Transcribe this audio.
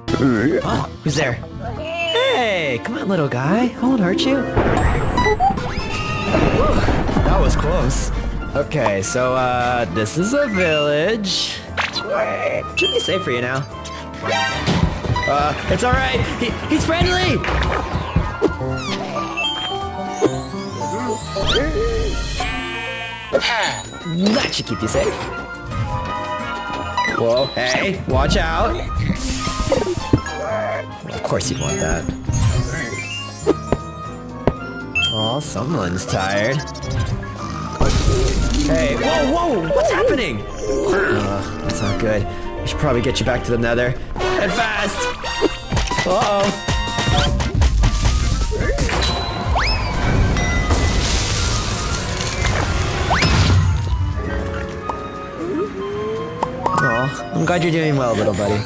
Oh, who's there? Hey, come on, little guy. I won't hurt you. Whew, that was close. Okay, so, this is a village. Should be safe for you now. It's alright. He's friendly! That should keep you safe. Whoa, hey, watch out. Of course you'd want that. Oh, someone's tired. Hey, whoa, what's happening? That's not good. I should probably get you back to the nether. And fast! Uh-oh. Aw, I'm glad you're doing well, little buddy.